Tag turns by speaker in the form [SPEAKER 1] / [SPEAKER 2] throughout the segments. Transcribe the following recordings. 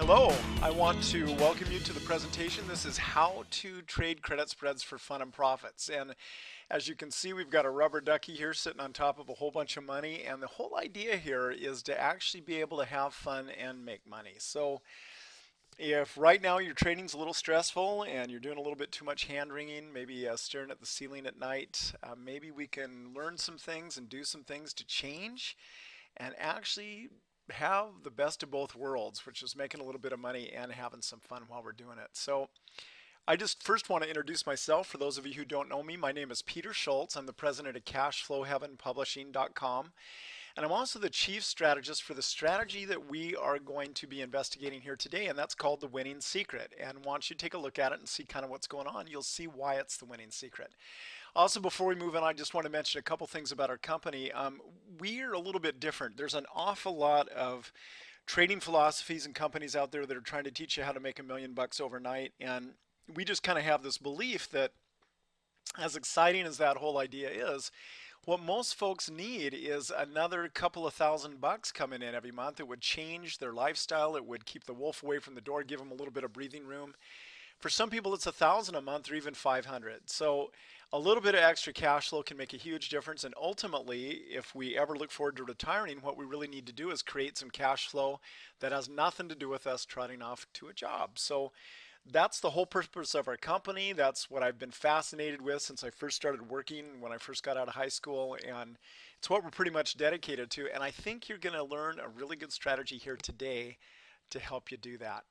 [SPEAKER 1] Hello, I want to welcome you to the presentation. This is how to trade credit spreads for fun and profits. And as you can see, we've got a rubber ducky here sitting on top of a whole bunch of money. And the whole idea here is to actually be able to have fun and make money. So if right now your trading's a little stressful and you're doing a little bit too much hand wringing, maybe staring at the ceiling at night, maybe we can learn some things and do some things to change and actually have the best of both worlds, which is making a little bit of money and having some fun while we're doing it. So I just first want to introduce myself. For those of you who don't know me, my name is Peter Schultz. I'm the president of Cashflow and I'm also the chief strategist for the strategy that we are going to be investigating here today, and that's called the winning secret. And once you take a look at it and see kind of what's going on, you'll see why it's the winning secret. Also, before we move on, I just want to mention a couple things about our company. We're a little bit different. There's an awful lot of trading philosophies and companies out there that are trying to teach you how to make $1 million overnight, and we just kind of have this belief that, as exciting as that whole idea is, what most folks need is another couple of $1,000 coming in every month. It would change their lifestyle. It would keep the wolf away from the door, give them a little bit of breathing room. For some people, it's $1,000 a month or even $500. So a little bit of extra cash flow can make a huge difference. And ultimately, if we ever look forward to retiring, what we really need to do is create some cash flow that has nothing to do with us trotting off to a job. So that's the whole purpose of our company. That's what I've been fascinated with since I first started working, when I first got out of high school, and it's what we're pretty much dedicated to. And I think you're going to learn a really good strategy here today to help you do that.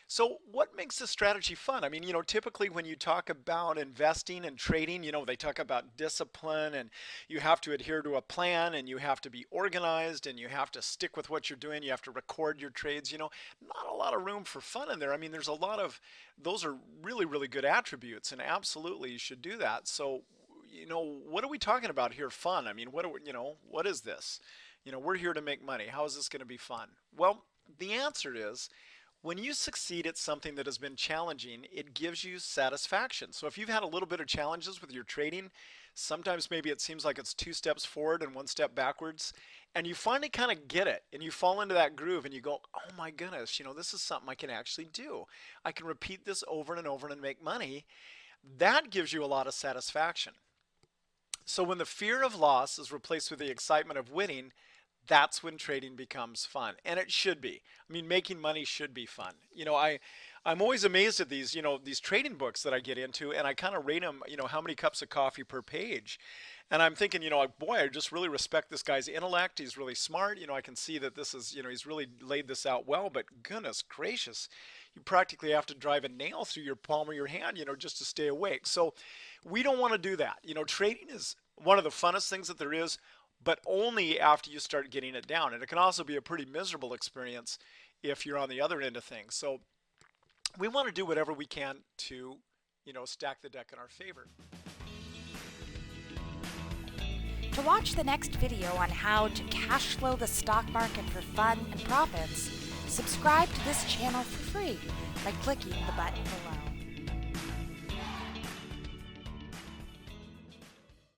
[SPEAKER 1] So what makes this strategy fun? I mean, typically when you talk about investing and trading, they talk about discipline, and you have to adhere to a plan, and you have to be organized, and you have to stick with what you're doing. You have to record your trades. Not a lot of room for fun in there. I mean, there's a lot of, those are really, really good attributes, and absolutely you should do that. So, what are we talking about here? Fun. I mean, what is this? We're here to make money. How is this going to be fun? Well, the answer is, when you succeed at something that has been challenging, it gives you satisfaction. So if you've had a little bit of challenges with your trading, sometimes maybe it seems like it's 2 steps forward and 1 step backwards, and you finally kind of get it and you fall into that groove and you go, oh my goodness, this is something I can actually do. I can repeat this over and over and make money. That gives you a lot of satisfaction. So when the fear of loss is replaced with the excitement of winning, that's when trading becomes fun, and it should be. I mean, making money should be fun. I'm always amazed at these, these trading books that I get into, and I kind of rate them, how many cups of coffee per page. And I'm thinking, boy, I just really respect this guy's intellect. He's really smart. I can see that this is, he's really laid this out well, but goodness gracious, you practically have to drive a nail through your palm of your hand, just to stay awake. So we don't want to do that. Trading is one of the funnest things that there is, but only after you start getting it down. And it can also be a pretty miserable experience if you're on the other end of things. So we want to do whatever we can to, stack the deck in our favor.
[SPEAKER 2] To watch the next video on how to cash flow the stock market for fun and profits, subscribe to this channel for free by clicking the button below.